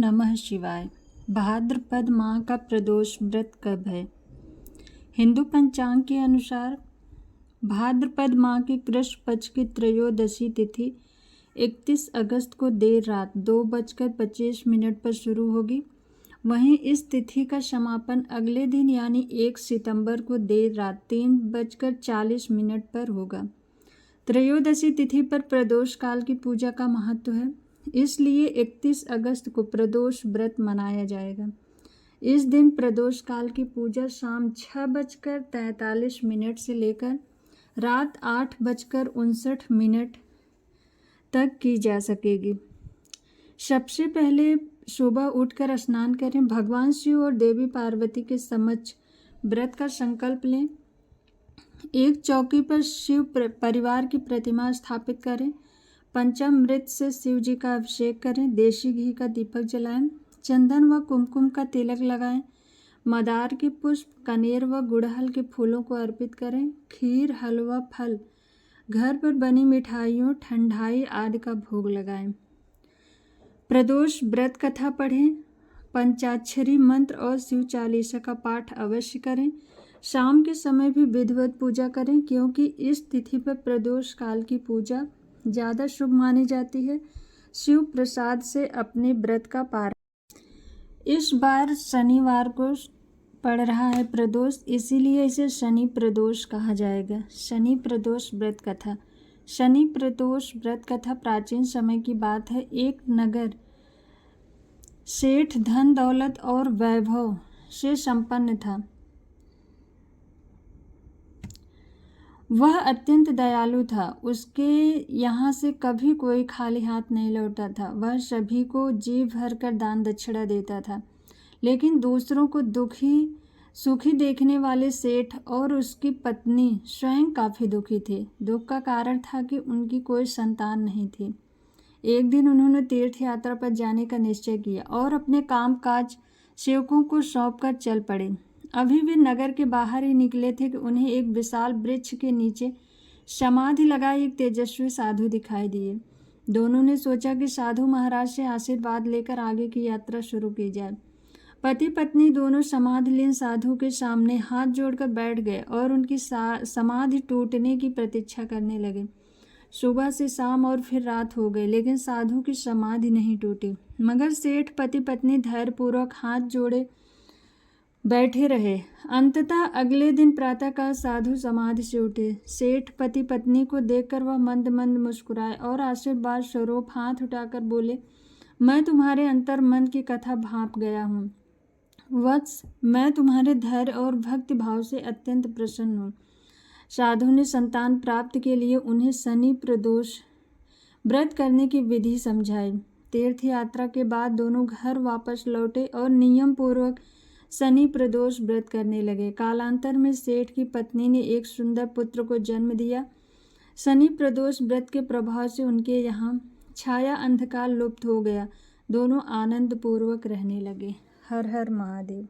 नमः शिवाय। भाद्रपद माह का प्रदोष व्रत कब है? हिंदू पंचांग के अनुसार भाद्रपद माह के कृष्ण पक्ष की त्रयोदशी तिथि 31 अगस्त को देर रात 2:25 पर शुरू होगी। वहीं इस तिथि का समापन अगले दिन यानी 1 सितंबर को देर रात 3:40 पर होगा। त्रयोदशी तिथि पर प्रदोष काल की पूजा का महत्व है, इसलिए 31 अगस्त को प्रदोष व्रत मनाया जाएगा। इस दिन प्रदोष काल की पूजा शाम 6:43 से लेकर रात 8:59 तक की जा सकेगी। सबसे पहले सुबह उठकर स्नान करें, भगवान शिव और देवी पार्वती के समक्ष व्रत का संकल्प लें। एक चौकी पर शिव परिवार की प्रतिमा स्थापित करें, पंचामृत से शिव जी का अभिषेक करें, देशी घी का दीपक जलाएं, चंदन व कुमकुम का तिलक लगाएं, मदार के पुष्प, कनेर व गुड़हल के फूलों को अर्पित करें। खीर, हलवा, फल, घर पर बनी मिठाइयों, ठंडाई आदि का भोग लगाएं। प्रदोष व्रत कथा पढ़ें, पंचाक्षरी मंत्र और शिव चालीसा का पाठ अवश्य करें। शाम के समय भी विधिवत पूजा करें, क्योंकि इस तिथि पर प्रदोष काल की पूजा ज़्यादा शुभ मानी जाती है। शिव प्रसाद से अपने व्रत का पारण। इस बार शनिवार को पड़ रहा है प्रदोष, इसीलिए इसे शनि प्रदोष कहा जाएगा। शनि प्रदोष व्रत कथा। शनि प्रदोष व्रत कथा प्राचीन समय की बात है। एक नगर सेठ धन दौलत और वैभव से संपन्न था। वह अत्यंत दयालु था। उसके यहाँ से कभी कोई खाली हाथ नहीं लौटा था। वह सभी को जी भर कर दान दक्षिणा देता था। लेकिन दूसरों को सुखी देखने वाले सेठ और उसकी पत्नी स्वयं काफ़ी दुखी थे। दुख का कारण था कि उनकी कोई संतान नहीं थी। एक दिन उन्होंने तीर्थ यात्रा पर जाने का निश्चय किया और अपने कामकाज सेवकों को सौंपकर चल पड़े। अभी वे नगर के बाहर ही निकले थे कि उन्हें एक विशाल वृक्ष के नीचे समाधि लगाए एक तेजस्वी साधु दिखाई दिए। दोनों ने सोचा कि साधु महाराज से आशीर्वाद लेकर आगे की यात्रा शुरू की जाए। पति पत्नी दोनों समाधिलीन साधु के सामने हाथ जोड़कर बैठ गए और उनकी समाधि टूटने की प्रतीक्षा करने लगे। सुबह से शाम और फिर रात हो गई, लेकिन साधु की समाधि नहीं टूटी। मगर सेठ पति पत्नी धैर्यपूर्वक हाथ जोड़े बैठे रहे। अंततः अगले दिन प्रातःकाल साधु समाधि से उठे। सेठ पति पत्नी को देखकर वह मंद मंद मुस्कुराए और आशीर्वाद स्वरूप हाथ उठाकर बोले, मैं तुम्हारे अंतर मन की कथा भांप गया हूँ। वत्स, मैं तुम्हारे धैर्य और भक्ति भाव से अत्यंत प्रसन्न हूँ। साधु ने संतान प्राप्ति के लिए उन्हें शनि प्रदोष व्रत करने की विधि समझाई। तीर्थ यात्रा के बाद दोनों घर वापस लौटे और नियम पूर्वक शनि प्रदोष व्रत करने लगे। कालांतर में सेठ की पत्नी ने एक सुंदर पुत्र को जन्म दिया। शनि प्रदोष व्रत के प्रभाव से उनके यहाँ छाया अंधकार लुप्त हो गया। दोनों आनंद पूर्वक रहने लगे। हर हर महादेव।